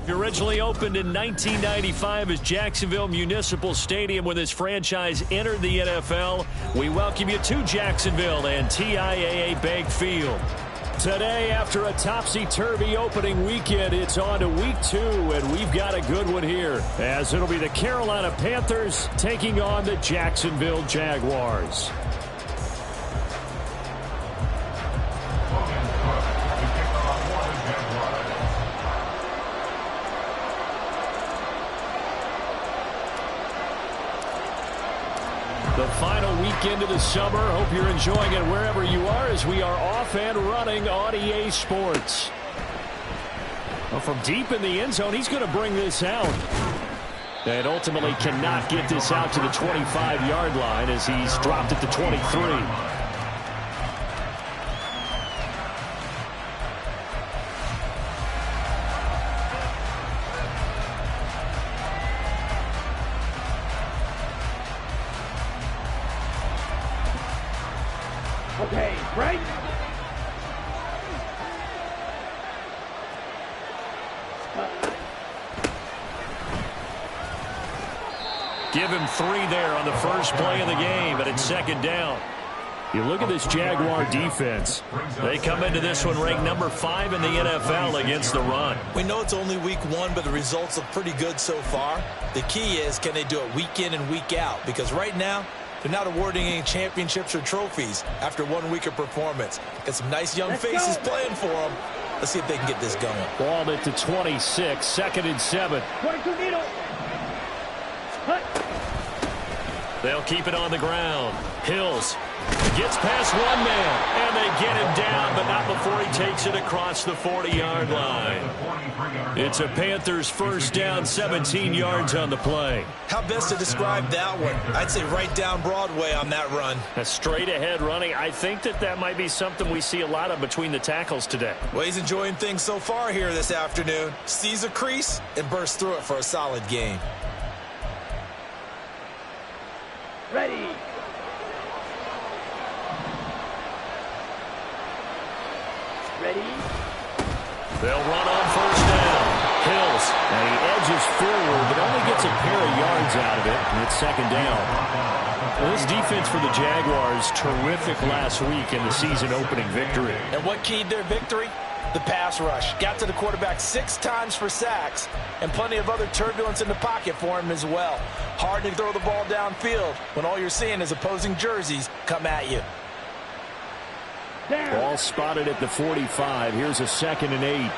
Originally opened in 1995 as Jacksonville Municipal Stadium when this franchise entered the NFL. We welcome you to Jacksonville and TIAA Bank Field. Today, after a topsy-turvy opening weekend, it's on to week 2, and we've got a good one here, as it'll be the Carolina Panthers taking on the Jacksonville Jaguars. The final weekend of the summer. Hope you're enjoying it wherever you are as we are off and running on EA Sports. Well, from deep in the end zone, he's going to bring this out. And ultimately cannot get this out to the 25-yard line as he's dropped at the 23. Okay, right? Give him 3 there on the first play of the game, and it's second down. You look at this Jaguar defense. They come into this one ranked number 5 in the NFL against the run. We know it's only week 1, but the results look pretty good so far. The key is, can they do it week in and week out? Because right now, they're not awarding any championships or trophies after 1 week of performance. Got some nice young faces playing for them. Let's see if they can get this going. Ball at the 26, second and 7. 22 needle. Cut. They'll keep it on the ground. Hills gets past one man, and they get him down, but not before he takes it across the 40-yard line. It's a Panthers first down, 17 yards on the play. How best to describe that one? I'd say right down Broadway on that run. A straight-ahead running. I think that might be something we see a lot of between the tackles today. Well, he's enjoying things so far here this afternoon. Sees a crease and bursts through it for a solid game. Ready. Ready. They'll run on first down. Hills, and he edges forward, but only gets a pair of yards out of it, and it's second down. Well, this defense for the Jaguars, terrific last week in the season-opening victory. And what keyed their victory? The pass rush. Got to the quarterback 6 times for sacks, and plenty of other turbulence in the pocket for him as well. Hard to throw the ball downfield when all you're seeing is opposing jerseys come at you. Ball spotted at the 45. Here's a second and 8.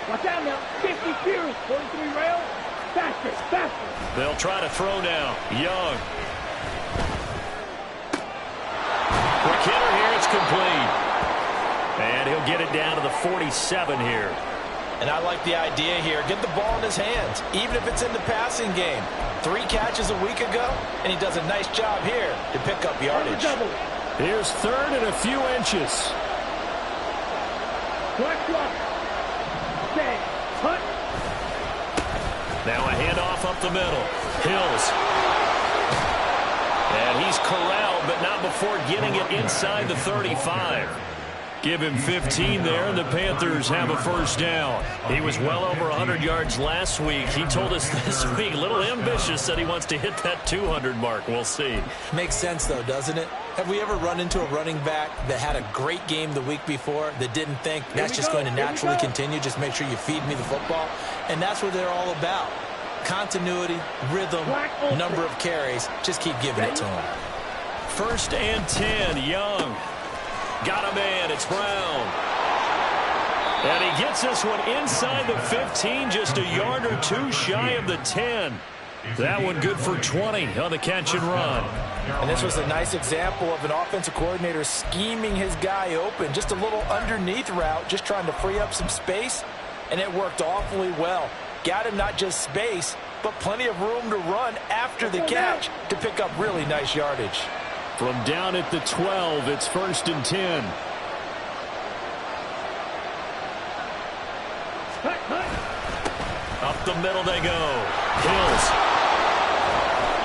Watch out now. 50 fears. 43 rail. Faster, faster. They'll try to throw now. Young. For Kenner here, it's complete. And he'll get it down to the 47 here. And I like the idea here. Get the ball in his hands, even if it's in the passing game. 3 catches a week ago, and he does a nice job here to pick up yardage. Here's third and a few inches. Okay, cut. Now a handoff up the middle. Hills. And he's corralled, but not before getting it inside the 35. Give him 15 there, and the Panthers have a first down. He was well over 100 yards last week. He told us this week, a little ambitious, that he wants to hit that 200 mark. We'll see. Makes sense, though, doesn't it? Have we ever run into a running back that had a great game the week before that didn't think that's just going to naturally continue, just make sure you feed me the football? And that's what they're all about. Continuity, rhythm, number of carries. Just keep giving it to him. First and 10, Young. Got a man, it's Brown. And he gets this one inside the 15, just a yard or 2 shy of the 10. That one good for 20 on the catch and run. And this was a nice example of an offensive coordinator scheming his guy open. Just a little underneath route, just trying to free up some space. And it worked awfully well. Got him not just space, but plenty of room to run after the catch to pick up really nice yardage. From down at the 12, it's first and 10. Up the middle they go. Hills.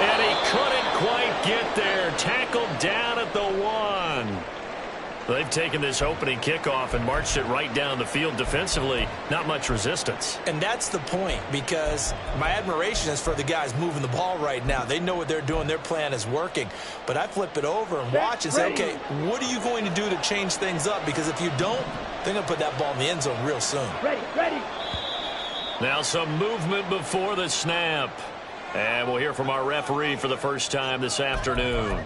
And he couldn't quite get there. Tackled down at the 1. They've taken this opening kickoff and marched it right down the field defensively. Not much resistance. And that's the point, because my admiration is for the guys moving the ball right now. They know what they're doing. Their plan is working. But I flip it over and watch and say, okay, what are you going to do to change things up? Because if you don't, they're going to put that ball in the end zone real soon. Ready. Now some movement before the snap. And we'll hear from our referee for the first time this afternoon.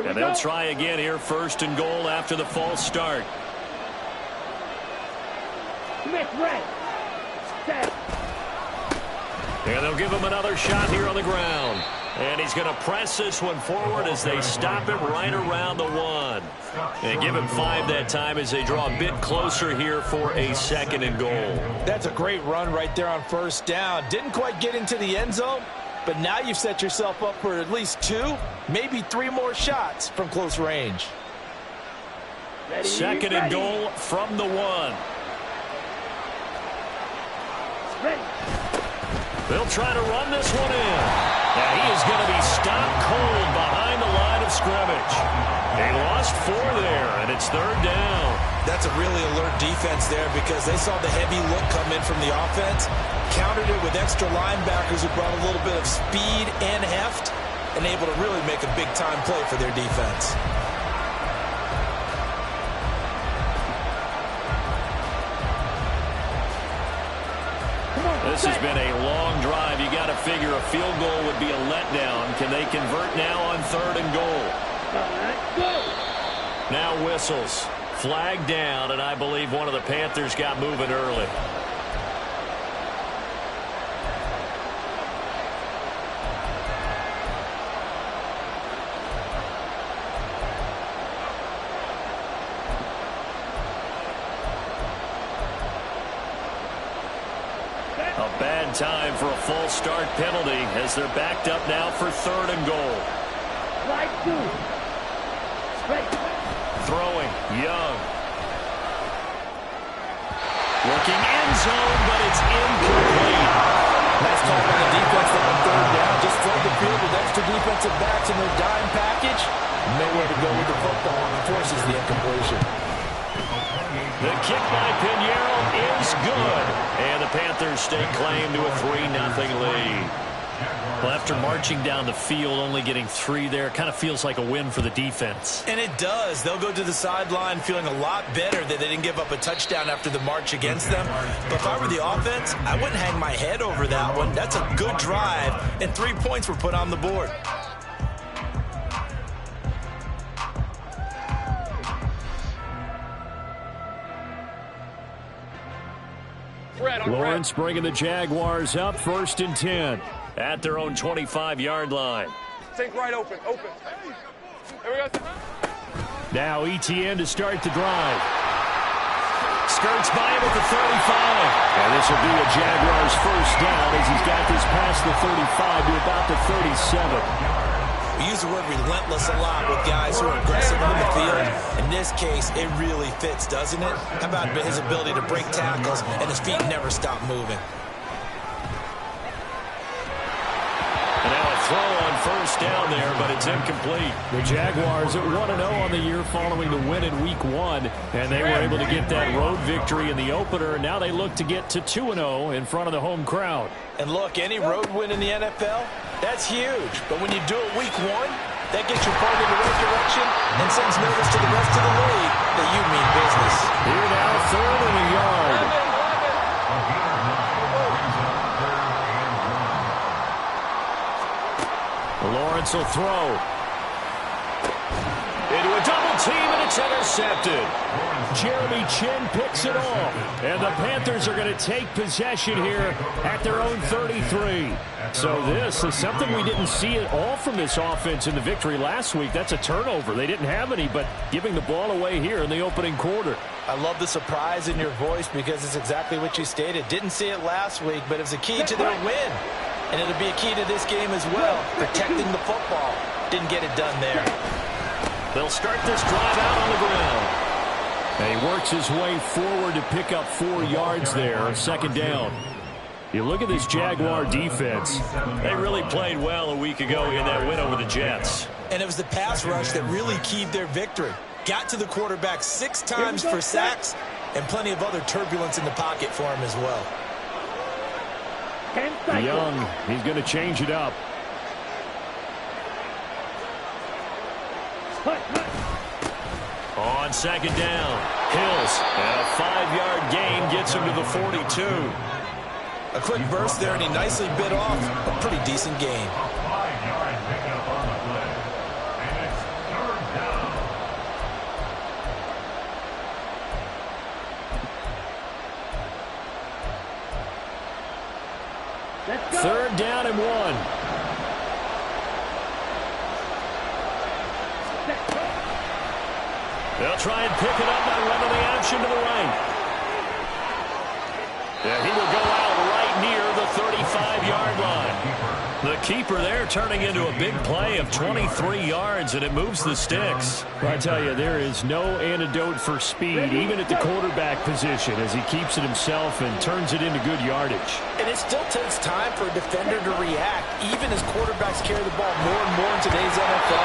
And they'll try again here, first and goal after the false start. Smith, red. Set. And they'll give him another shot here on the ground. And he's going to press this one forward as they stop him right around the 1. And give him 5 that time as they draw a bit closer here for a second and goal. That's a great run right there on first down. Didn't quite get into the end zone, but now you've set yourself up for at least 2, maybe 3 more shots from close range. Second and goal from the 1. Ready. They'll try to run this one in. And he is going to be stopped cold behind the line of scrimmage. They lost 4 there, and it's third down. That's a really alert defense there, because they saw the heavy look come in from the offense, countered it with extra linebackers who brought a little bit of speed and heft, and able to really make a big-time play for their defense. This has been a long drive. You got to figure a field goal would be a letdown. Can they convert now on third and goal? Now whistles. Flag down, and I believe one of the Panthers got moving early. A bad time for a false start penalty as they're backed up now for third and goal. Right 2. Ready. Throwing, Young. Looking end zone, but it's incomplete. Nice call by the defense there on third down. Just flood the field with extra defensive backs in their dime package. Nowhere to go with the football, and forces the incompletion. The kick by Pinheiro is good. And the Panthers stake claim to a 3-0 lead. Well, after marching down the field, only getting 3 there, kind of feels like a win for the defense. And it does. They'll go to the sideline feeling a lot better that they didn't give up a touchdown after the march against them. But if I were the offense, I wouldn't hang my head over that one. That's a good drive, and 3 points were put on the board. Lawrence bringing the Jaguars up, 1st and 10 at their own 25-yard line. Think right open. Here we go. Now ETN to start the drive. Skirts by him at the 35. And this will be a Jaguars first down as he's got this past the 35 to about the 37. We use the word relentless a lot with guys who are aggressive on the field. In this case, it really fits, doesn't it? How about his ability to break tackles and his feet never stop moving? And now a throw on first down there, but it's incomplete. The Jaguars at 1-0 on the year following the win in Week 1, and they were able to get that road victory in the opener. Now they look to get to 2-0 in front of the home crowd. And look, any road win in the NFL, that's huge. But when you do it Week 1, that gets your party in the right direction and sends notice to the rest of the league that you mean business. Here now, third and a yard. Lawrence will throw. Into a double team, and it's intercepted. Jeremy Chin picks it off. And the Panthers are going to take possession here at their own 33. So this is something we didn't see at all from this offense in the victory last week. That's a turnover. They didn't have any, but giving the ball away here in the opening quarter. I love the surprise in your voice because it's exactly what you stated. Didn't see it last week, but it was a key to their win. And it'll be a key to this game as well, protecting the football. Didn't get it done there. They'll start this drive out on the ground. And he works his way forward to pick up 4 yards there, second down. You look at this Jaguar defense. They really played well a week ago in that win over the Jets. And it was the pass rush that really keyed their victory. Got to the quarterback 6 times for sacks and plenty of other turbulence in the pocket for him as well. Young, he's going to change it up. On second down, Hills, and a 5-yard gain gets him to the 42. A quick burst there, and he nicely bit off a pretty decent gain. Third down and 1. They'll try and pick it up by running the action to the right. Yeah, he will go out right near the 35-yard line. The keeper there turning into a big play of 23 yards, and it moves the sticks. I tell you, there is no antidote for speed, even at the quarterback position, as he keeps it himself and turns it into good yardage. And it still takes time for a defender to react, even as quarterbacks carry the ball more and more in today's NFL.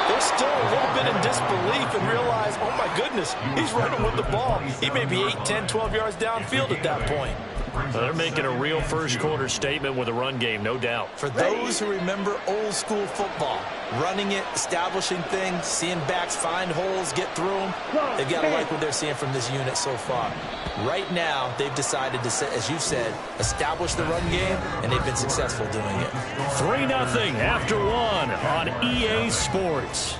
They're still a little bit in disbelief and realize, oh my goodness, he's running with the ball. He may be 8, 10, 12 yards downfield at that point. Well, they're making a real first-quarter statement with a run game, no doubt. For those who remember old-school football, running it, establishing things, seeing backs find holes, get through them, they've got to like what they're seeing from this unit so far. Right now, they've decided to, as you said, establish the run game, and they've been successful doing it. 3-0 after 1 on EA Sports.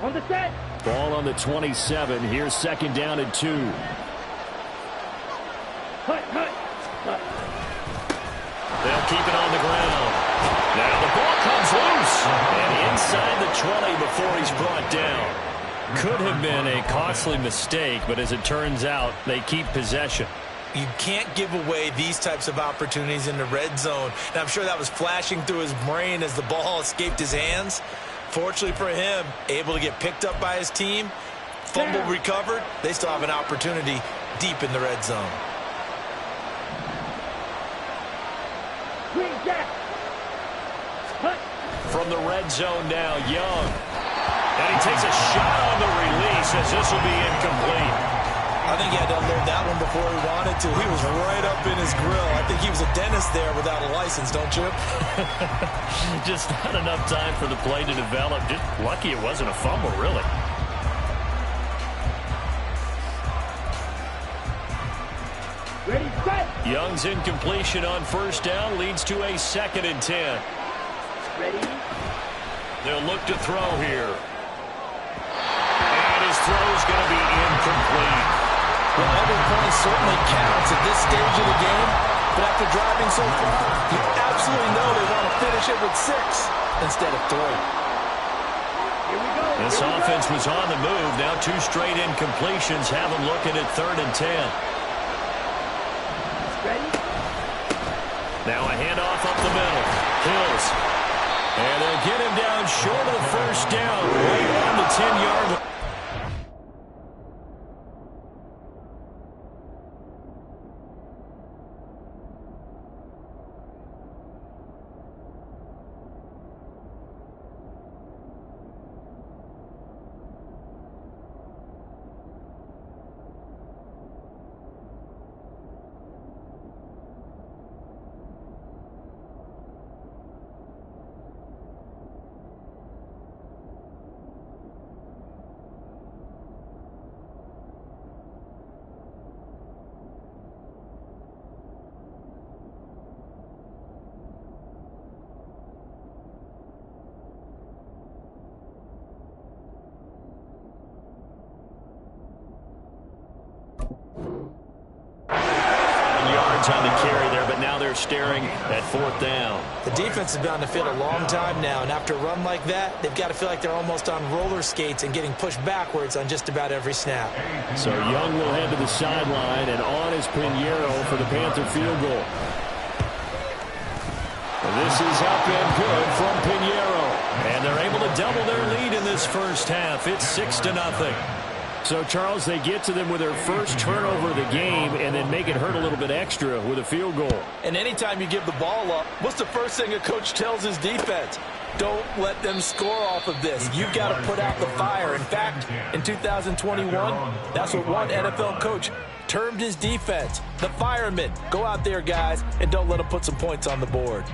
On the set. Ball on the 27. Here's second down and 2. They'll keep it on the ground. Now the ball comes loose. And inside the 20 before he's brought down. Could have been a costly mistake, but as it turns out, they keep possession. You can't give away these types of opportunities in the red zone. And I'm sure that was flashing through his brain as the ball escaped his hands. Fortunately for him, able to get picked up by his team, fumble recovered. They still have an opportunity deep in the red zone. From the red zone now, Young. And he takes a shot on the release as this will be incomplete. I think he had to unload that one before he wanted to. He was right up in his grill. I think he was a dentist there without a license, don't you? Just not enough time for the play to develop. Just lucky it wasn't a fumble, really. Ready, set. Young's incompletion on first down leads to a 2nd and 10. Ready. They'll look to throw here. And his throw's going to be incomplete. Well, every point certainly counts at this stage of the game, but after driving so far, you absolutely know they want to finish it with 6 instead of 3. Here we go. This offense was on the move. Now 2 straight incompletions have them looking at 3rd and 10. Ready. Now a handoff up the middle. Hills. And they'll get him down short of the first down, right on the 10-yard line. On the carry there, but now they're they're staring at 4th down. The defense has been on the field a long time now, and after a run like that, they've got to feel like they're almost on roller skates and getting pushed backwards on just about every snap. So Young will head to the sideline, and on is Pinheiro for the Panther field goal. This is up and good from Pinheiro. And they're able to double their lead in this first half. It's 6-0. So, Charles, they get to them with their first turnover of the game and then make it hurt a little bit extra with a field goal. And anytime you give the ball up, what's the first thing a coach tells his defense? Don't let them score off of this. You've got to put out the fire. In fact, in 2021, that's what one NFL coach termed his defense. The firemen. Go out there, guys, and don't let them put some points on the board.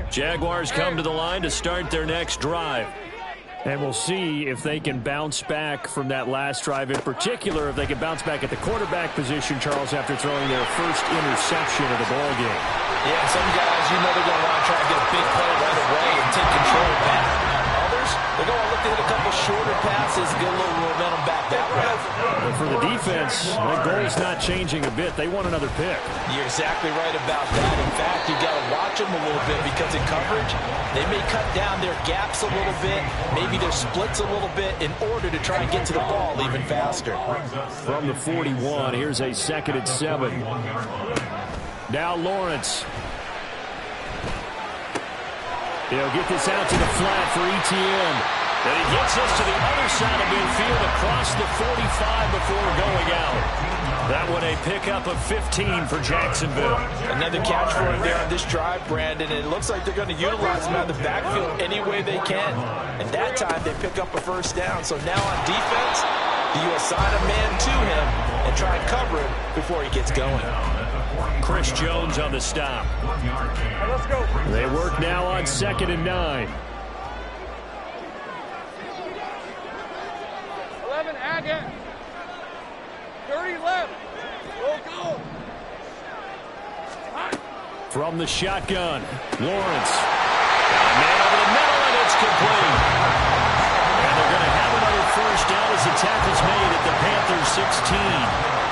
Jaguars come to the line to start their next drive. And we'll see if they can bounce back from that last drive. In particular, if they can bounce back at the quarterback position, Charles, after throwing their first interception of the ball game. Yeah, some guys, you know they're going to want to try and get a big play right away and take control of that. Others, they're going to look to hit a couple shorter passes, get a little momentum back that way. But for the defense, the goal's not changing a bit. They want another pick. You're exactly right about that. In fact, you've got to watch them a little bit because in coverage, they may cut down their gaps a little bit, maybe their splits a little bit in order to try and get to the ball even faster. From the 41, here's a 2nd and 7. Now Lawrence. He'll get this out to the flat for Etienne. And he gets this to the other side of midfield across the 45 before going out. That one a pickup of 15 for Jacksonville. Another catch for him there on this drive, Brandon. And it looks like they're going to utilize him out of the backfield any way they can. And that time they pick up a first down. So now on defense, you assign a man to him and try and cover him before he gets going. Chris Jones on the stop. Let's go. They work now on 2nd and 9. 11, Agate. 30 left. Go. From the shotgun, Lawrence. A man over the middle, and it's complete. And they're going to have another first down as the tackle's made at the Panthers 16.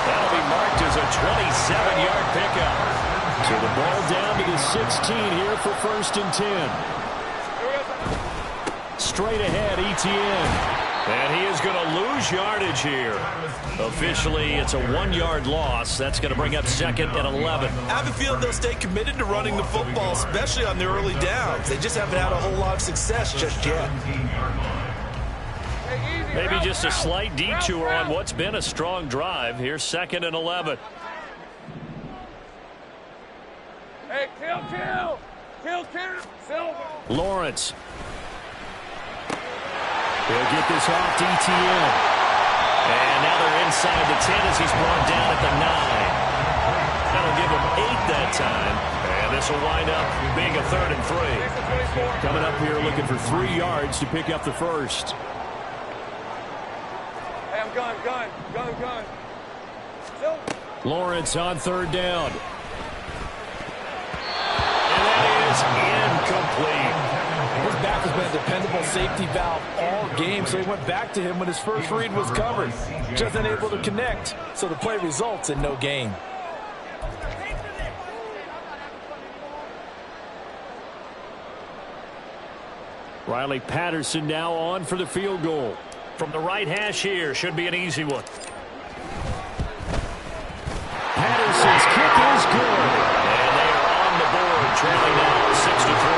That'll be marked as a 27-yard pickup. So the ball down to the 16 here for 1st and 10. Straight ahead, Etienne. And he is going to lose yardage here. Officially, it's a 1-yard loss. That's going to bring up 2nd and 11. I have a feeling they'll stay committed to running the football, especially on the early downs. They just haven't had a whole lot of success just yet. Maybe just a slight detour on what's been a strong drive. Here's 2nd and 11. Hey, kill. Silver. Lawrence. He'll get this off to Etienne. And now they're inside the 10 as he's brought down at the 9. That'll give him 8 that time. And this will wind up being a 3rd and 3. Coming up here looking for 3 yards to pick up the first. Hey, I'm gun. Silver. Lawrence on 3rd down. And that is incomplete. His back has been a dependable safety valve all game, so he went back to him when his first read was covered. Just unable to connect, so the play results in no gain. Riley Patterson now on for the field goal. From the right hash here, should be an easy one. Patterson's kick is good. And they are on the board, trailing now 6-3.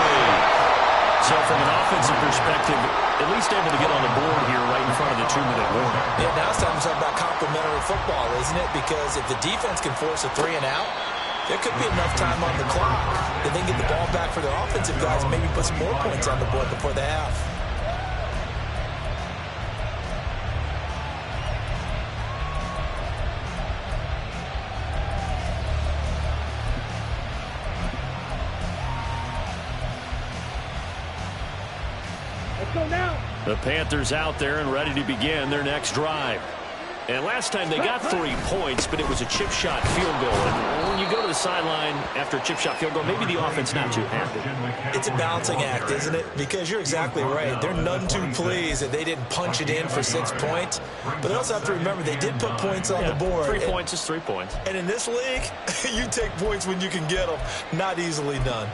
So from an offensive perspective, at least able to get on the board here right in front of the 2-minute warning. Yeah, now it's time to talk about complementary football, isn't it? Because if the defense can force a 3 and out, there could be enough time on the clock that they can get the ball back for their offensive guys and maybe put some more points on the board before the half. Let's go now. The Panthers out there and ready to begin their next drive. And last time they got 3 points, but it was a chip shot field goal. And when you go to the sideline after a chip shot field goal, maybe the offense not too happy. It's a balancing act, isn't it? Because you're exactly right. They're none too pleased that they didn't punch it in for 6 points. But they also have to remember they did put points on the board. 3 points is 3 points. And in this league, you take points when you can get them. Not easily done.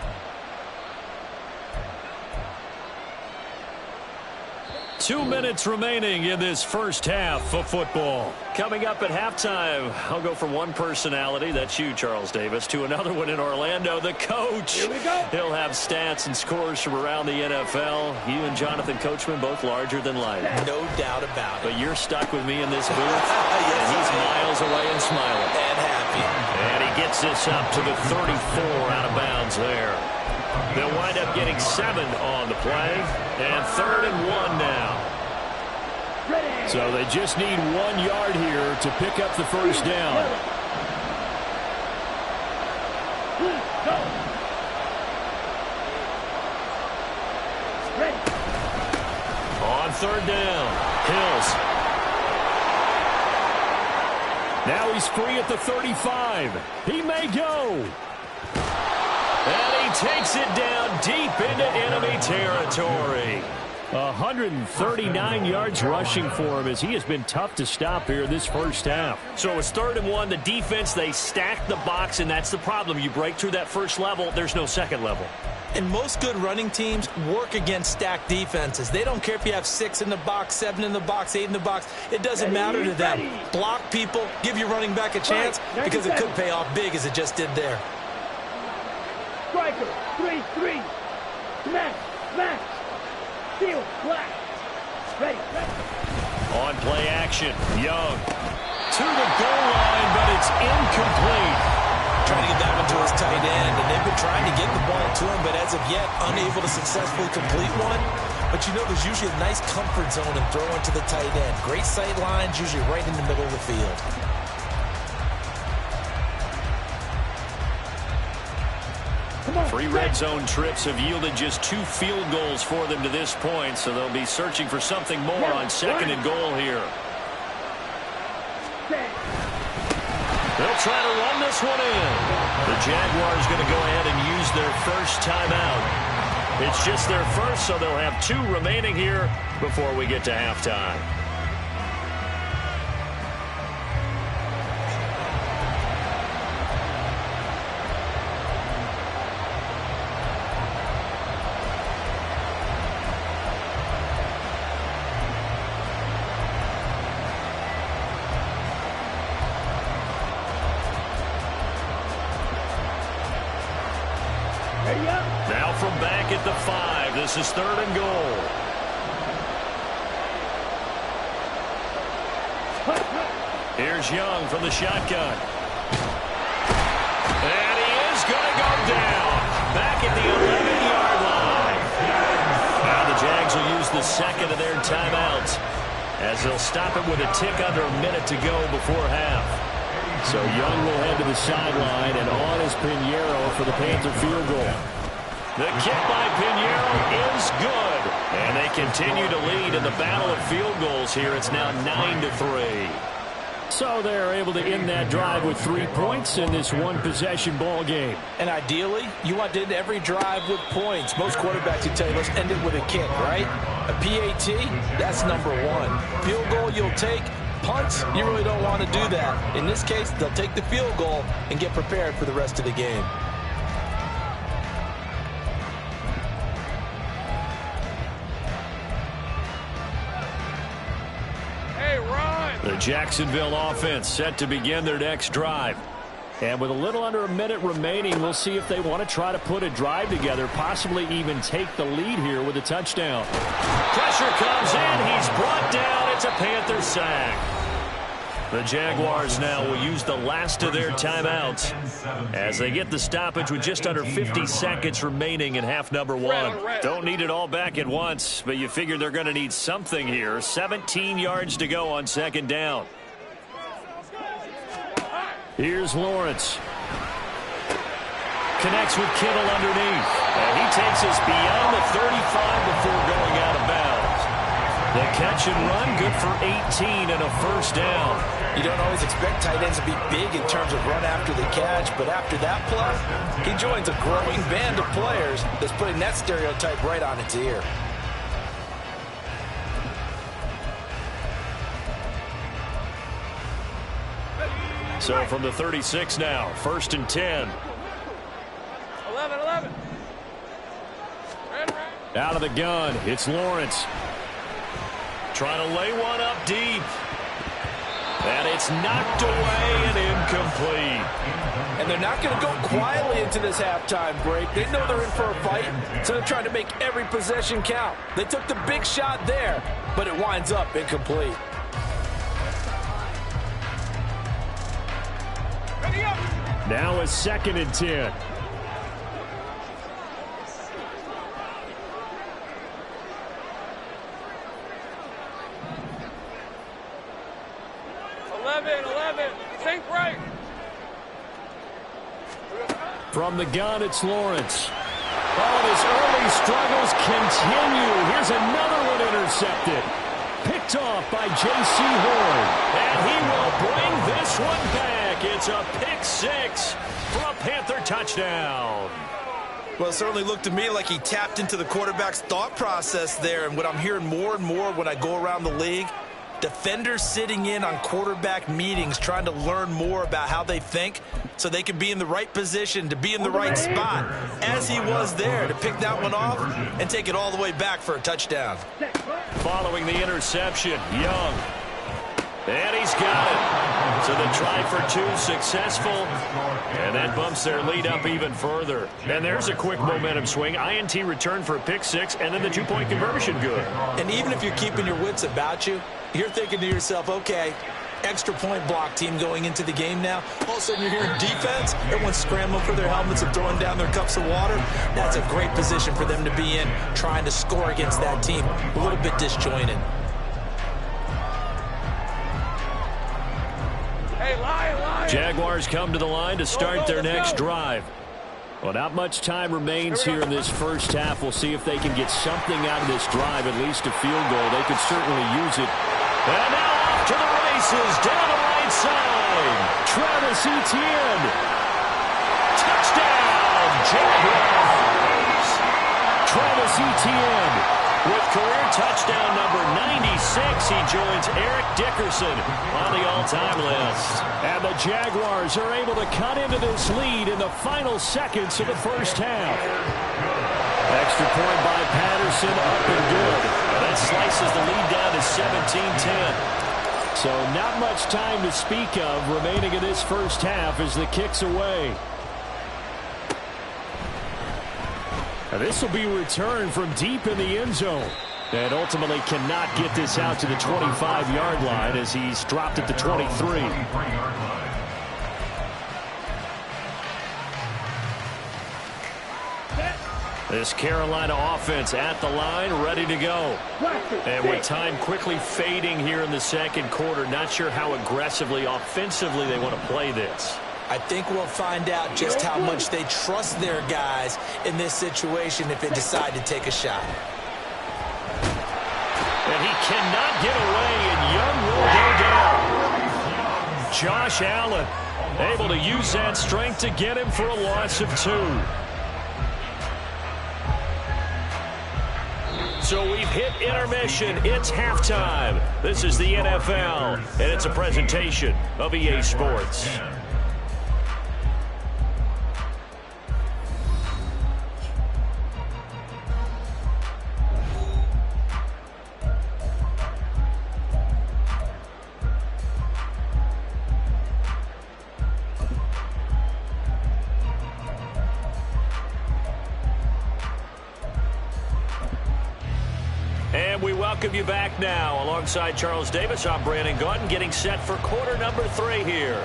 2 minutes remaining in this first half of football. Coming up at halftime, I'll go from one personality, that's you, Charles Davis, to another one in Orlando, the coach. Here we go. He'll have stats and scores from around the NFL. You and Jonathan Coachman both larger than life. No doubt about it. But you're stuck with me in this booth, and he's miles away and smiling. And happy. And he gets this up to the 34 out of bounds there. They'll wind up getting 7 on the play, and 3rd and 1 now. So they just need 1 yard here to pick up the first down. On 3rd down, Hills. Now he's free at the 35. He may go. And he takes it down deep into enemy territory. 139 yards rushing for him as he has been tough to stop here this first half. So it's 3rd and 1. The defense, they stack the box, and that's the problem. You break through that first level, there's no second level. And most good running teams work against stacked defenses. They don't care if you have 6 in the box, 7 in the box, 8 in the box. It doesn't matter to them. Block people, give your running back a chance because it could pay off big as it just did there. Striker, 3-3. Smash, smash. Steal, black. Ready. On play action, Young. To the goal line, but it's incomplete. Trying to get that one to his tight end, and they've been trying to get the ball to him, but as of yet, unable to successfully complete one. But you know, there's usually a nice comfort zone in throwing to the tight end. Great sight lines, usually right in the middle of the field. 3 red zone trips have yielded just 2 field goals for them to this point, so they'll be searching for something more on 2nd and goal here. They'll try to run this one in. The Jaguars going to go ahead and use their first timeout. It's just their first, so they'll have 2 remaining here before we get to halftime. Now from back at the 5, this is 3rd and goal. Here's Young from the shotgun. And he is going to go down. Back at the 11-yard line. Now the Jags will use the 2nd of their timeouts as they'll stop it with a tick under a minute to go before half. So Young will head to the sideline, and on is Pinheiro for the Panther field goal. The kick by Pinheiro is good. And they continue to lead in the battle of field goals here. It's now 9-3. So they're able to end that drive with 3 points in this one-possession ball game. And ideally, you want to end every drive with points. Most quarterbacks will tell you, let's end it with a kick, right? A PAT, that's number 1. Field goal you'll take. Punts, you really don't want to do that. In this case, they'll take the field goal and get prepared for the rest of the game. Hey, run! The Jacksonville offense set to begin their next drive. And with a little under a minute remaining, we'll see if they want to try to put a drive together, possibly even take the lead here with a touchdown. Pressure comes in. He's brought down. It's a Panther sack. The Jaguars now will use the last of their timeouts as they get the stoppage with just under 50 seconds remaining in half number 1. Don't need it all back at once, but you figure they're going to need something here. 17 yards to go on 2nd down. Here's Lawrence. Connects with Kittle underneath. And he takes us beyond the 35 before going out of bounds. The catch and run, good for 18 and a first down. You don't always expect tight ends to be big in terms of run after the catch, but after that play, he joins a growing band of players that's putting that stereotype right on its ear. So from the 36 now, 1st and 10. 11. Out of the gun, it's Lawrence. Trying to lay one up deep. And it's knocked away and incomplete. And they're not going to go quietly into this halftime break. They know they're in for a fight, so they're trying to make every possession count. They took the big shot there, but it winds up incomplete. Now a 2nd and 10. Think right. From the gun, it's Lawrence. Oh, and his early struggles continue. Here's another one intercepted. Picked off by J.C. Horn. And he will bring this one back. It's a pick 6 for a Panther touchdown. Well, it certainly looked to me like he tapped into the quarterback's thought process there. And what I'm hearing more and more when I go around the league, defenders sitting in on quarterback meetings trying to learn more about how they think so they can be in the right position to be in the right spot, as he was there to pick that one off and take it all the way back for a touchdown. Following the interception, Young. And he's got it. So the try for 2 successful. And that bumps their lead up even further. And there's a quick momentum swing. INT return for a pick 6, and then the 2-point conversion good. And even if you're keeping your wits about you, you're thinking to yourself, okay, extra point block team going into the game now. All of a sudden you're hearing defense. Everyone's scrambling for their helmets and throwing down their cups of water. That's a great position for them to be in, trying to score against that team. A little bit disjointed. Hey, Lion. Jaguars come to the line to start their next drive. Well, not much time remains here in this first half. We'll see if they can get something out of this drive, at least a field goal. They could certainly use it. And now off to the races, down the right side. Travis Etienne. Touchdown, Jaguars. Travis Etienne. With career touchdown number 96, he joins Eric Dickerson on the all-time list. And the Jaguars are able to cut into this lead in the final seconds of the first half. Extra point by Patterson, up and good. And that slices the lead down to 17-10. So not much time to speak of remaining in this first half as the kick's away. This will be returned from deep in the end zone. And ultimately cannot get this out to the 25-yard line as he's dropped at the 23. This Carolina offense at the line, ready to go. And with time quickly fading here in the second quarter, not sure how aggressively, offensively they want to play this. I think we'll find out just how much they trust their guys in this situation if they decide to take a shot. And he cannot get away, and Young will go down. Josh Allen able to use that strength to get him for a loss of 2. So we've hit intermission. It's halftime. This is the NFL, and it's a presentation of EA Sports. Welcome you back now. Alongside Charles Davis, I'm Brandon Gautin, getting set for quarter number 3 here.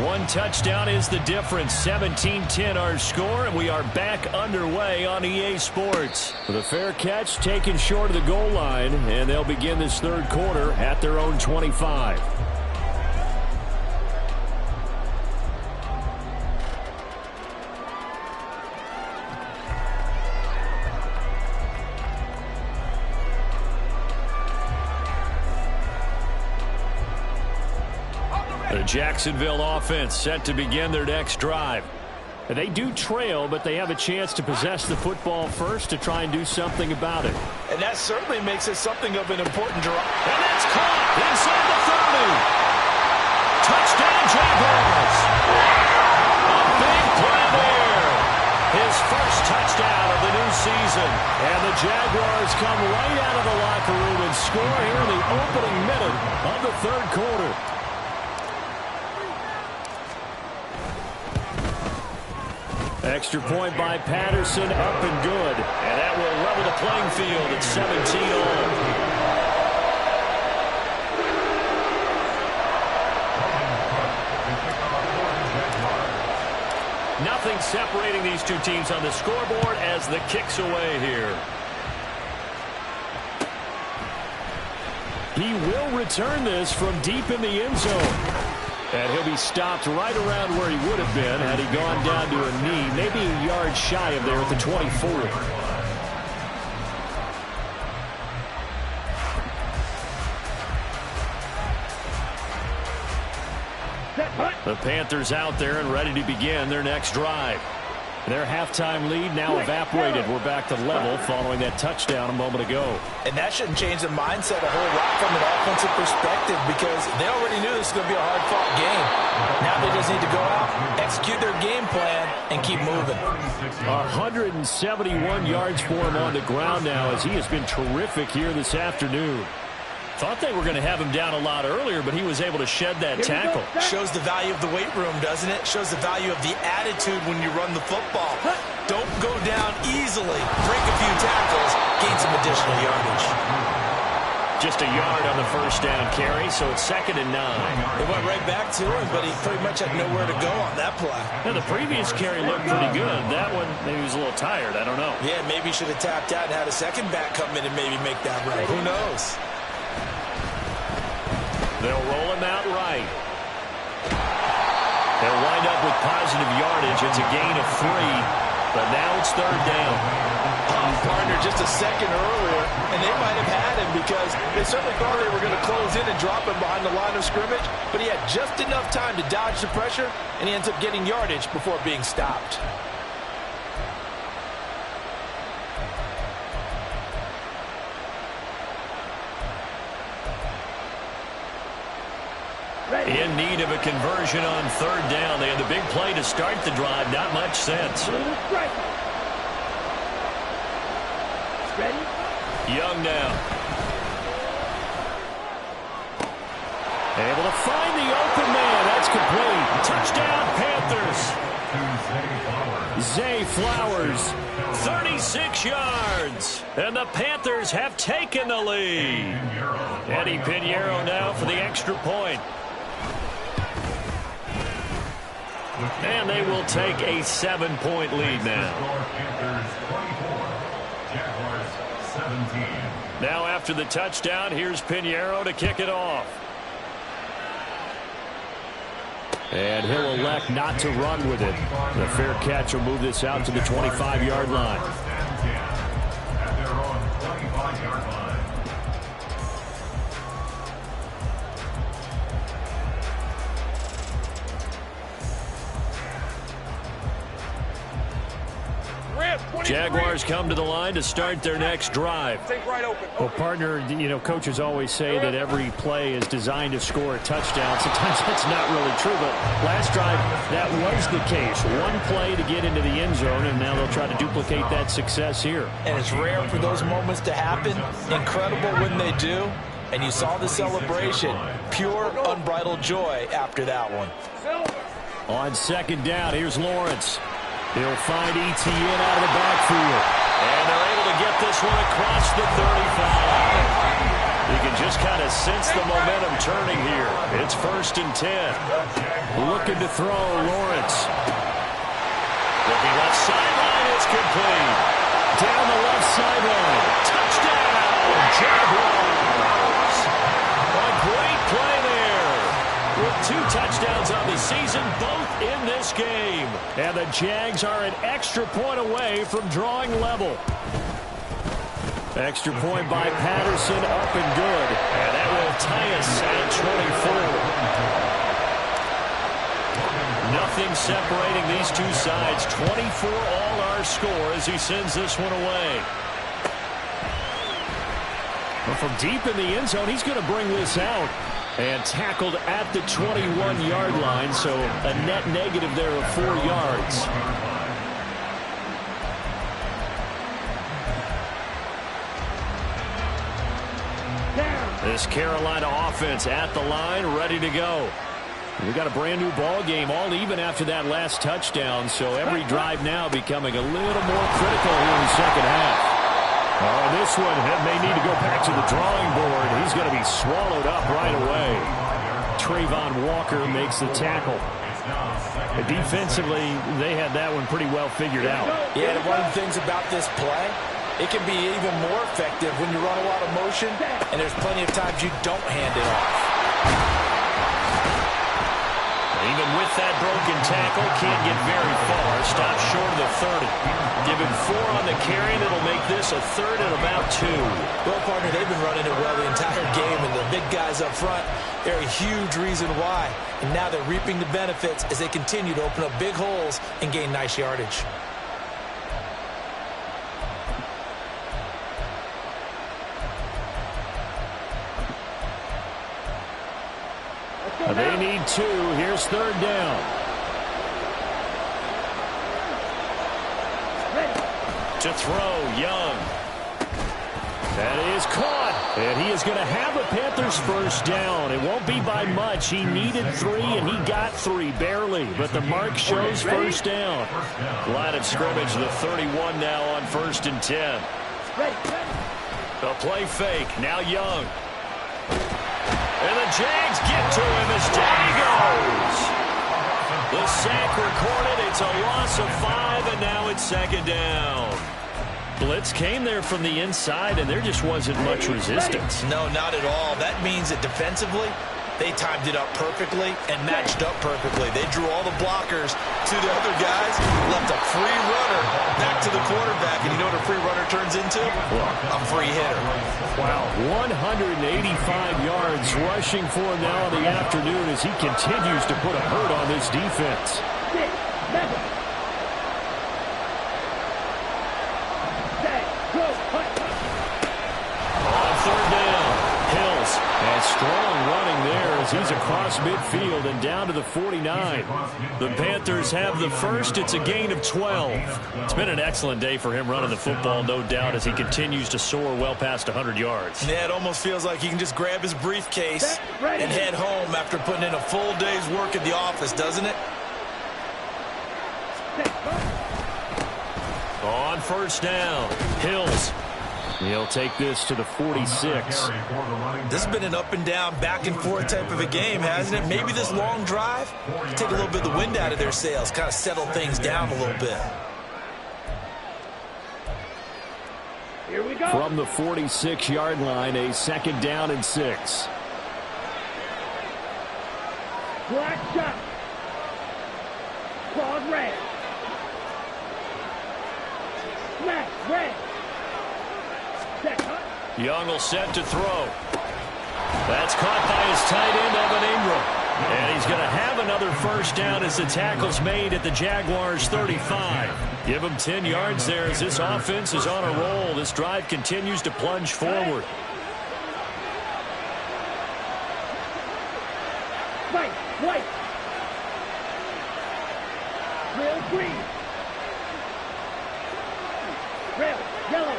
One touchdown is the difference. 17-10 our score, and we are back underway on EA Sports. With a fair catch taken short of the goal line, and they'll begin this third quarter at their own 25. Jacksonville offense set to begin their next drive. They do trail, but they have a chance to possess the football first to try and do something about it. And that certainly makes it something of an important drive. And that's caught inside the 30. Touchdown, Jaguars. A big play there. His first touchdown of the new season. And the Jaguars come right out of the locker room and score here in the opening minute of the third quarter. Extra point by Patterson, up and good. And that will level the playing field at 17 all. Nothing separating these two teams on the scoreboard as the kick's away here. He will return this from deep in the end zone. And he'll be stopped right around where he would have been had he gone down to a knee, maybe a yard shy of there at the 24. The Panthers out there and ready to begin their next drive. Their halftime lead now evaporated. We're back to level following that touchdown a moment ago. And that shouldn't change the mindset a whole lot from an offensive perspective because they already knew this was going to be a hard-fought game. Now they just need to go out, execute their game plan, and keep moving. 171 yards for him on the ground now as he has been terrific here this afternoon. Thought they were going to have him down a lot earlier, but he was able to shed that tackle. Shows the value of the weight room, doesn't it? Shows the value of the attitude when you run the football. Don't go down easily. Break a few tackles. Gain some additional yardage. Just a yard on the first down carry, so it's 2nd and 9. It went right back to him, but he pretty much had nowhere to go on that play. Now, the previous carry looked pretty good. That one, maybe he was a little tired. I don't know. Yeah, maybe he should have tapped out and had a second back come in and maybe make that run. Who knows? They'll roll him out right. They'll wind up with positive yardage. It's a gain of 3, but now it's 3rd down. Partner just a second earlier, and they might have had him because they certainly thought they were going to close in and drop him behind the line of scrimmage, but he had just enough time to dodge the pressure, and he ends up getting yardage before being stopped. In need of a conversion on 3rd down. They had the big play to start the drive. Not much sense. Young now. Able to find the open man. That's complete. Touchdown, Panthers. Zay Flowers, 36 yards. And the Panthers have taken the lead. Eddie Pinheiro now for the extra point. And they will take a 7-point lead now. Now after the touchdown, here's Pinheiro to kick it off. And he'll elect not to run with it. The fair catch will move this out to the 25-yard line. Jaguars come to the line to start their next drive. Well, partner, you know, coaches always say that every play is designed to score a touchdown. Sometimes that's not really true, but last drive, that was the case. One play to get into the end zone, and now they'll try to duplicate that success here. And it's rare for those moments to happen. Incredible when they do. And you saw the celebration. Pure, unbridled joy after that one. On 2nd down, here's Lawrence. He'll find Etienne out of the backfield. And they're able to get this one across the 35. You can just kind of sense the momentum turning here. It's 1st and 10. Looking to throw, Lawrence. Looking left sideline, it's complete. Down the left sideline. Touchdown, Jaguars. A great play there. With 2 touchdowns on the season, both in this game. And the Jags are an extra point away from drawing level. Extra point by Patterson, up and good. And that will tie us at Nothing separating these two sides. 24 all our score as he sends this one away. Well, from deep in the end zone, he's going to bring this out. And tackled at the 21-yard line, so a net negative there of 4 yards. This Carolina offense at the line, ready to go. We got a brand new ball game, all even after that last touchdown, so every drive now becoming a little more critical here in the second half. Oh, this one may need to go back to the drawing board. He's going to be swallowed up right away. Trayvon Walker makes the tackle. But defensively, they had that one pretty well figured out. Yeah, and one of the things about this play, it can be even more effective when you run a lot of motion, and there's plenty of times you don't hand it off. Even with that broken tackle, can't get very far. Stops short of the 30. Give him 4 on the carry, and it'll make this a third and about 2. Well, partner, they've been running it well the entire game, and the big guys up front, they're a huge reason why. And now they're reaping the benefits as they continue to open up big holes and gain nice yardage. They need 2. Here's third down. To throw, Young. That is caught. And he is going to have a Panthers first down. It won't be by much. He needed 3, and he got 3, barely. But the mark shows first down. Line of scrimmage, the 31 now on 1st and 10. The play fake. Now Young. And the Jags get to him as down he goes. The sack recorded. It's a loss of 5, and now it's 2nd down. Blitz came there from the inside, and there just wasn't much resistance. No, not at all. That means that defensively, they timed it up perfectly and matched up perfectly. They drew all the blockers to the other guys, left a free runner back to the quarterback. And you know what a free runner turns into? A free hitter. Wow, 185 yards rushing for him now in the afternoon as he continues to put a hurt on this defense. 6, 7. On 3rd down, Hills. And strong running there as he's across midfield and down to the 49. The Panthers have the first. It's a gain of 12. It's been an excellent day for him running the football, no doubt, as he continues to soar well past 100 yards. Yeah, it almost feels like he can just grab his briefcase and head home after putting in a full day's work at the office, doesn't it? On 1st down, Hills. He'll take this to the 46. This has been an up and down, back and forth type of a game, hasn't it? Maybe this long drive take a little bit of the wind out of their sails, kind of settle things down a little bit. Here we go. From the 46-yard line, a 2nd down and 6. Black shot. Claude red. Smash red. Young will set to throw. That's caught by his tight end, Evan Ingram. And he's going to have another first down as the tackle's made at the Jaguars' 35. Give him 10 yards there as this offense is on a roll. This drive continues to plunge forward. White. Real green. Real yellow.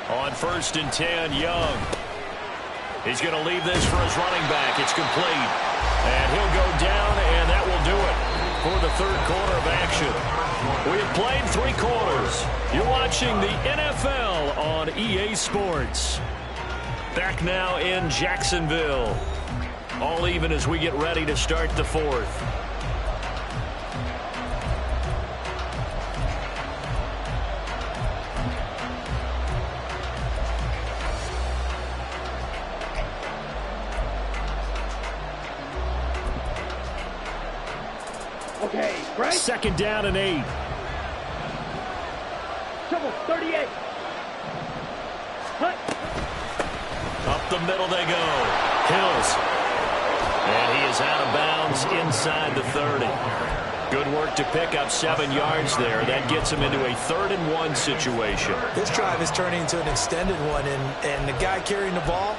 On 1st and 10, Young. He's going to leave this for his running back. It's complete. And he'll go down, and that will do it for the 3rd quarter of action. We have played 3 quarters. You're watching the NFL on EA Sports. Back now in Jacksonville. All even as we get ready to start the 4th. Okay, right? 2nd down and 8. Trouble, 38. Hut. Up the middle they go. Hills. And he is out of bounds inside the 30. Good work to pick up 7 yards there. That gets him into a 3rd-and-1 situation. This drive is turning into an extended one, and the guy carrying the ball,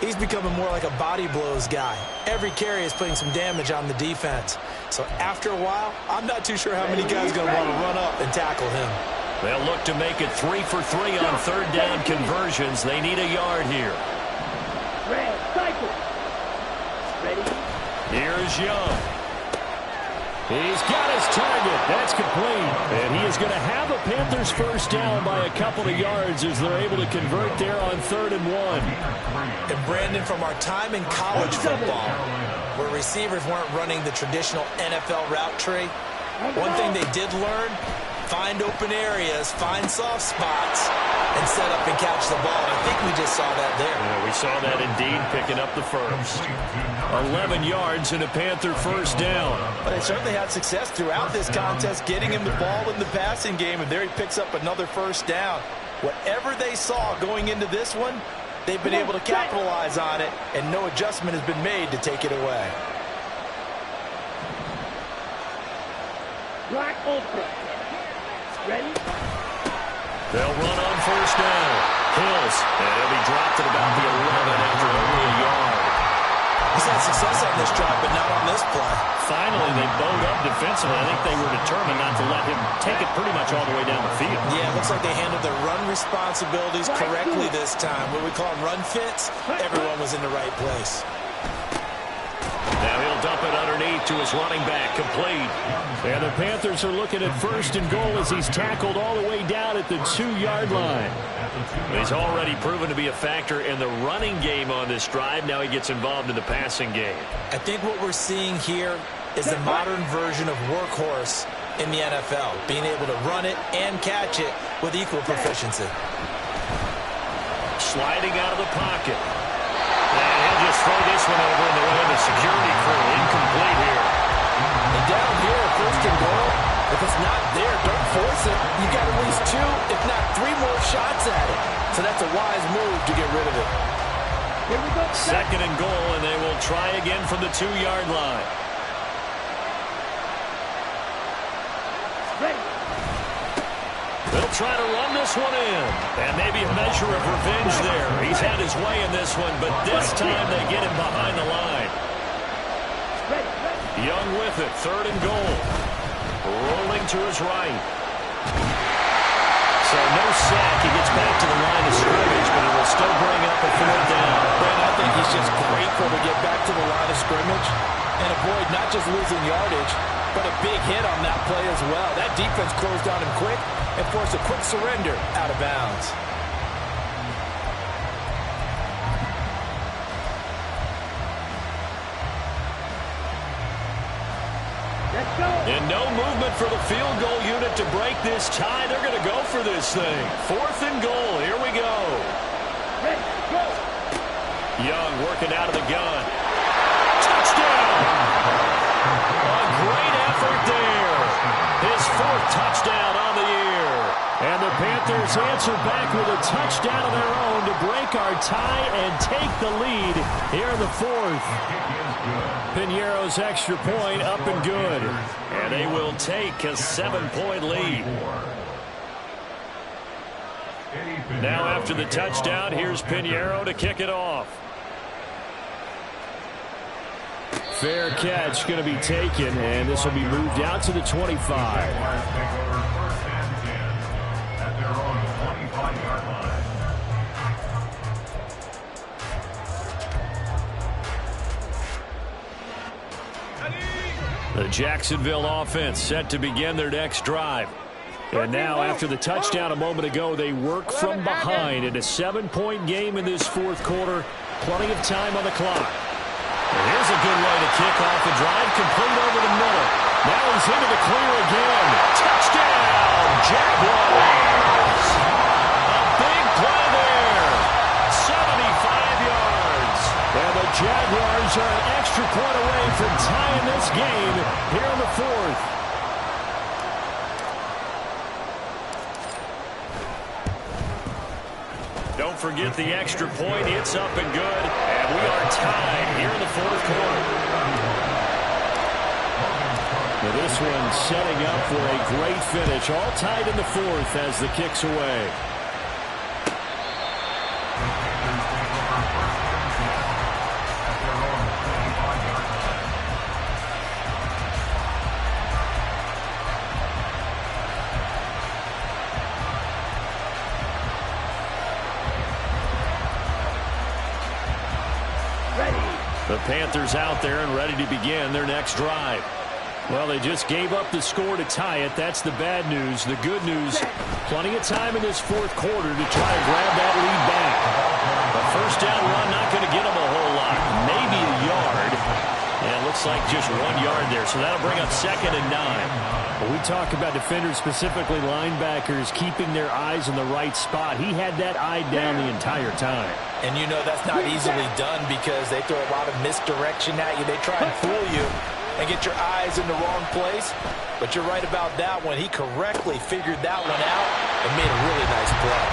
he's becoming more like a body blows guy. Every carry is putting some damage on the defense. So after a while, I'm not too sure how many guys are going to want to run up and tackle him. They'll look to make it 3 for 3 on 3rd down conversions. They need a yard here. Red, cycle. Ready? Here's Young. He's got his target. That's complete. And he is going to have a Panthers first down by a couple of yards as they're able to convert there on 3rd and 1. And Brandon, from our time in college football, where receivers weren't running the traditional NFL route tree, one thing they did learn, find open areas, find soft spots, and set up and catch the ball. And I think we just saw that there. Yeah, we saw that indeed, picking up the first. 11 yards and a Panther first down. But they certainly had success throughout this contest, getting him the ball in the passing game, and there he picks up another first down. Whatever they saw going into this one, they've been able to capitalize on it, and no adjustment has been made to take it away. Black open. Ready? They'll run on first down. Hills, and he'll be dropped at about the 11 after only a yard. He's had success on this drive, but not on this play. Finally, they bowed up defensively. I think they were determined not to let him take it pretty much all the way down the field. Yeah, it looks like they handled their run responsibilities correctly this time. What we call run fits, everyone was in the right place. Now he'll dump it underneath to his running back, complete. And the Panthers are looking at 1st and goal as he's tackled all the way down at the 2-yard line. He's already proven to be a factor in the running game on this drive. Now he gets involved in the passing game. I think what we're seeing here is the modern version of workhorse in the NFL, being able to run it and catch it with equal proficiency. Sliding out of the pocket. And he'll just throw this one over in the way of the security crew. Incomplete here. And down here, 1st and goal, if it's not there, don't force it. You got at least 2, if not 3 more shots at it. So that's a wise move to get rid of it. Here we go. 2nd and goal, and they will try again from the 2-yard line. Ready. They'll try to run this one in. And maybe a measure of revenge there. He's had his way in this one, but this time they get him behind the line. Young with it, 3rd and goal. Rolling to his right. So no sack. He gets back to the line of scrimmage, but it will still bring up a 4th down. Brent, I think he's just grateful to get back to the line of scrimmage and avoid not just losing yardage, but a big hit on that play as well. That defense closed on him quick and forced a quick surrender out of bounds. And no movement for the field goal unit to break this tie. They're going to go for this thing. 4th and goal. Here we go. Ready, go. Young working out of the gun. Touchdown! A great effort there. His 4th touchdown on the year. And the Panthers answer back with a touchdown of their own to break our tie and take the lead here in the 4th. Piñeiro's extra point up and good. And they will take a 7-point lead. Now after the touchdown, here's Piñeiro to kick it off. Fair catch going to be taken, and this will be moved out to the 25. The Jacksonville offense set to begin their next drive. And now, after the touchdown a moment ago, they work from behind in a 7-point game in this 4th quarter. Plenty of time on the clock. And here's a good way to kick off the drive, complete over the middle. Now he's into the clear again. Touchdown, Jaguars! A big play there. 75 yards. And the Jaguars are an extra point away from tying this game here in the 4th. Don't don't forget the extra point. It's up and good, and we are tied here in the fourth quarter. Well, this one setting up for a great finish. All tied in the fourth as the kick's away. The Panthers out there and ready to begin their next drive. Well, they just gave up the score to tie it. That's the bad news. The good news, plenty of time in this fourth quarter to try and grab that lead back. The first down run not going to get them a whole lot. Maybe a yard. And it looks like just 1 yard there. So that'll bring up 2nd and 9. Well, we talk about defenders, specifically linebackers, keeping their eyes in the right spot. He had that eye down the entire time. And you know that's not easily done because they throw a lot of misdirection at you. They try and fool you and get your eyes in the wrong place. But you're right about that one. He correctly figured that one out and made a really nice play.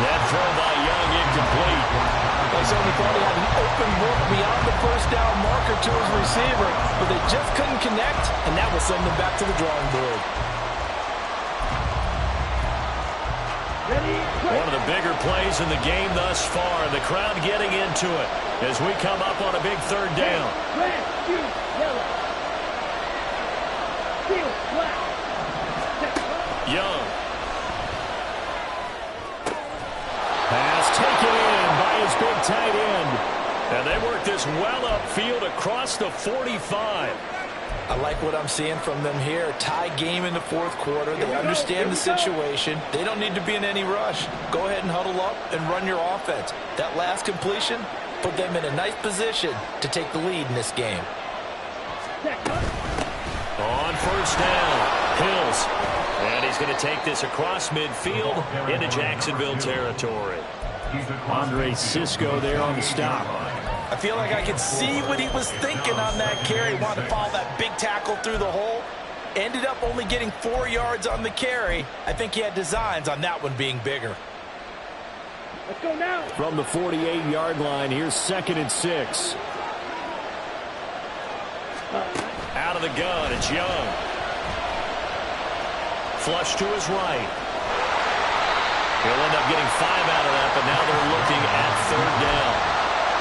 That throw by Young incomplete. They certainly thought he had an open look beyond the first down marker to his receiver, but they just couldn't connect, and that will send them back to the drawing board. One of the bigger plays in the game thus far. The crowd getting into it as we come up on a big 3rd down. Red, yellow. Field, black. Young. Pass taken in by his big tight end. And they work this well upfield across the 45. I like what I'm seeing from them here. Tie game in the fourth quarter. They understand the situation. They don't need to be in any rush. Go ahead and huddle up and run your offense. That last completion put them in a nice position to take the lead in this game. On first down, Hills. And he's going to take this across midfield into Jacksonville territory. Andre Cisco there on the stop. I feel like I could see what he was thinking on that carry. Wanted to follow that big tackle through the hole. Ended up only getting 4 yards on the carry. I think he had designs on that one being bigger. Let's go now. From the 48-yard line, here's 2nd and 6. Out of the gun, it's Young. Flush to his right. He'll end up getting 5 out of that, but now they're looking at 3rd down.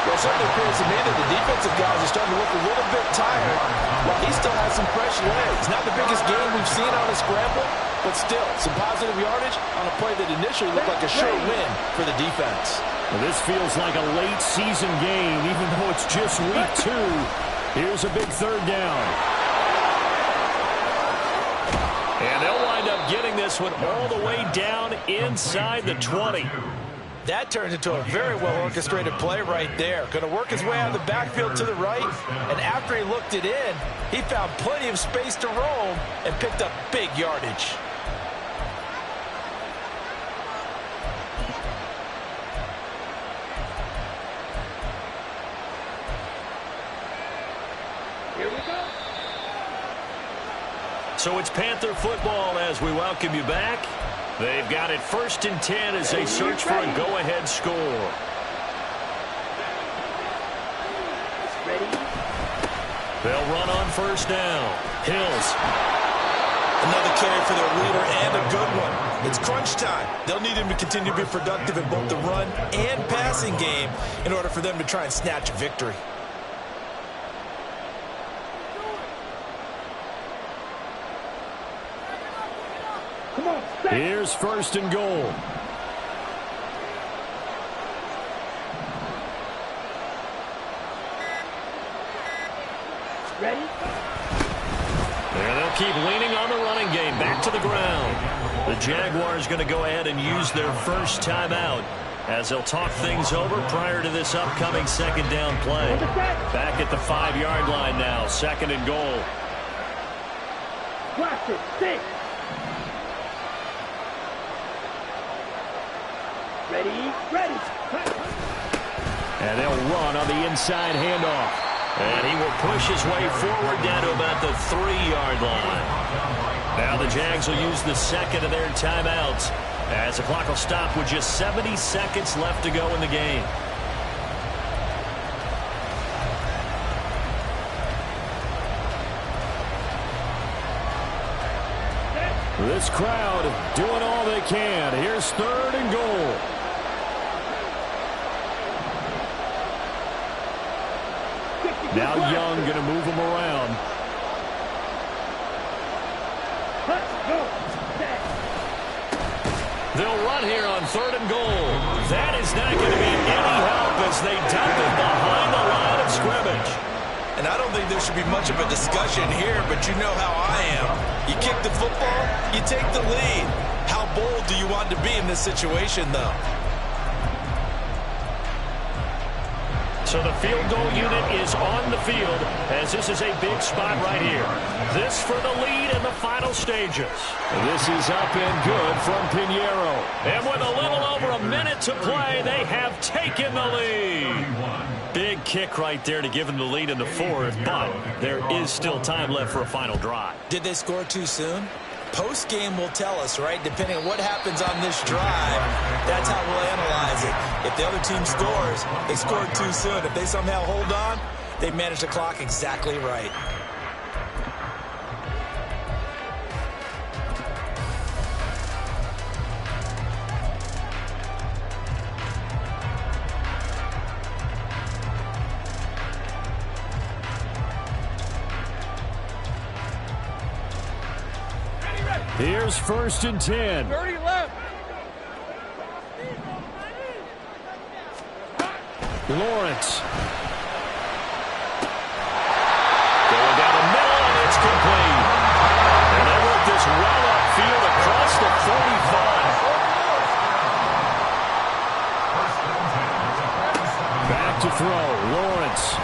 Well, it certainly appears to me that the defensive guys are starting to look a little bit tired, while he still has some fresh legs. Not the biggest game we've seen on a scramble, but still, some positive yardage on a play that initially looked like a sure win for the defense. Well, this feels like a late season game, even though it's just week 2. Here's a big 3rd down. And they'll wind up getting this one all the way down inside the 20. That turns into a very well-orchestrated play right there. Going to work his way out of the backfield to the right, and after he looked it in, he found plenty of space to roam and picked up big yardage. Here we go. So it's Panther football as we welcome you back. They've got it 1st and 10 as they search for a go-ahead score. Ready? They'll run on first down. Hills. Another carry for their leader and a good one. It's crunch time. They'll need him to continue to be productive in both the run and passing game in order for them to try and snatch a victory. Come on. Here's 1st and goal. Ready? And they'll keep leaning on the running game. Back to the ground. The Jaguars going to go ahead and use their first timeout as they'll talk things over prior to this upcoming 2nd down play. Back at the 5-yard line now. 2nd and goal. Blast it. 6. Ready? Ready. And they'll run on the inside handoff. And he will push his way forward down to about the 3-yard line. Now the Jags will use the 2nd of their timeouts As the clock will stop with just 70 seconds left to go in the game. This crowd doing all they can. Here's 3rd and goal. Now Young going to move him around. They'll run here on 3rd and goal. That is not going to be any help as they dump it behind the line of scrimmage. And I don't think there should be much of a discussion here, but you know how I am. You kick the football, you take the lead. How bold do you want to be in this situation, though? So the field goal unit is on the field as this is a big spot right here. This for the lead in the final stages. This is up and good from Pinheiro. And with a little over a minute to play, they have taken the lead. Big kick right there to give them the lead in the 4th, but there is still time left for a final drive. Did they score too soon? Post-game will tell us, right? Depending on what happens on this drive, that's how we'll analyze it. If the other team scores, they scored too soon. If they somehow hold on, they managed the clock exactly right. Here's 1st and 10. 30 left. Lawrence. Going down the middle, and it's complete. And they work this well upfield across the 45. Back to throw. Lawrence.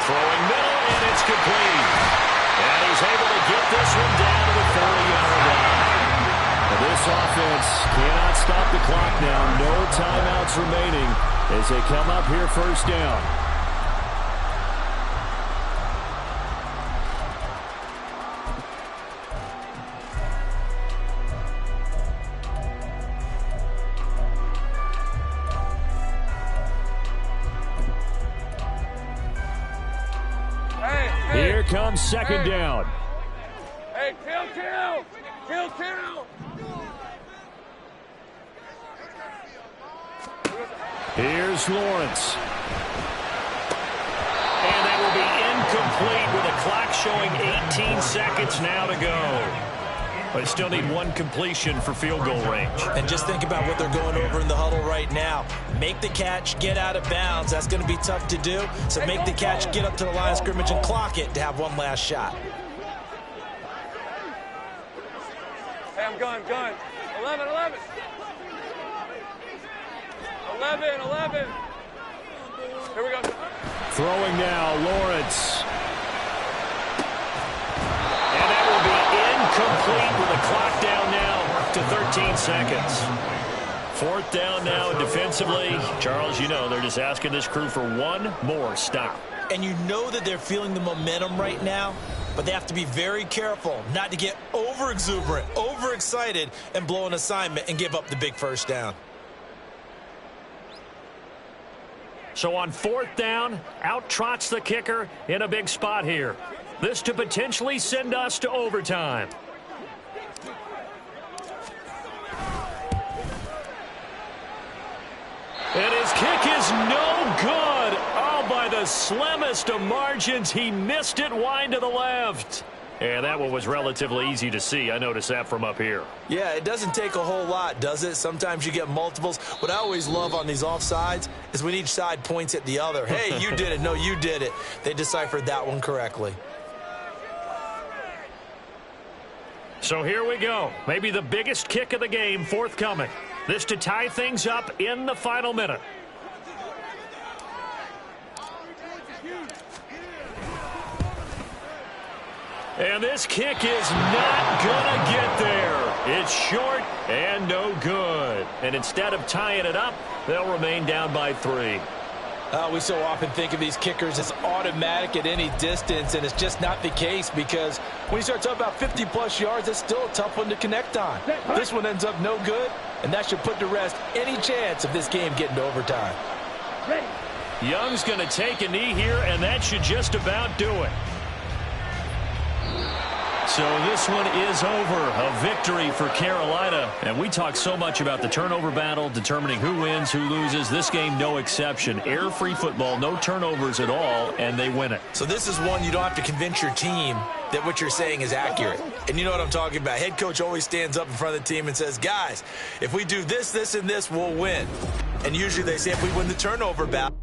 Throwing middle, and it's complete. And he's able to get this one down to the 40-yard line. This offense cannot stop the clock now. No timeouts remaining as they come up here 1st down. Here comes 2nd down. Hey, kill. Here's Lawrence. And that will be incomplete with a clock showing 18 seconds now to go. But they still need 1 completion for field goal range. And just think about what they're going over in the huddle right now. Make the catch, get out of bounds. That's going to be tough to do. So make the catch, get up to the line of scrimmage, and clock it to have 1 last shot. Hey, I'm going. 11. 11. Here we go. Throwing now, Lawrence. And that will be incomplete with a clock down now to 13 seconds. 4th down now defensively. Charles, you know they're just asking this crew for 1 more stop. And you know that they're feeling the momentum right now, but they have to be very careful not to get over-exuberant, over-excited, and blow an assignment and give up the big 1st down. So on 4th down, out trots the kicker in a big spot here. This to potentially send us to overtime. And his kick is no good. Oh, by the slimmest of margins, he missed it wide to the left. And that one was relatively easy to see. I noticed that from up here. Yeah, it doesn't take a whole lot, does it? Sometimes you get multiples. What I always love on these offsides is when each side points at the other. Hey, you did it. No, you did it. They deciphered that one correctly. So here we go. Maybe the biggest kick of the game forthcoming. This to tie things up in the final minute. And this kick is not going to get there. It's short and no good. And instead of tying it up, they'll remain down by 3. We so often think of these kickers as automatic at any distance, and it's just not the case, because when you start talking about 50-plus yards, it's still a tough one to connect on. This one ends up no good, and that should put to rest any chance of this game getting to overtime. Young's going to take a knee here, and that should just about do it. So this one is over. A victory for Carolina. And we talk so much about the turnover battle, determining who wins, who loses. This game, no exception. Air-free football, no turnovers at all, and they win it. So this is one you don't have to convince your team that what you're saying is accurate. And you know what I'm talking about. Head coach always stands up in front of the team and says, guys, if we do this, this, and this, we'll win. And usually they say if we win the turnover battle,